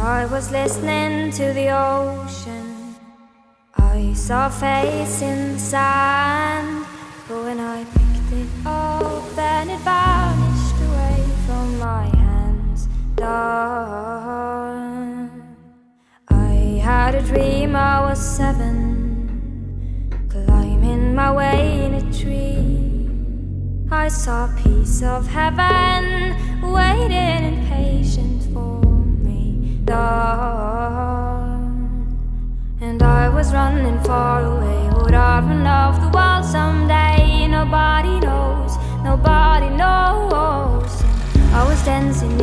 I was listening to the ocean, I saw a face in the sand. But when I picked it up, then it vanished away from my hands. Dawn. I had a dream I was 7, climbing my way in a tree. I saw a piece of heaven waiting in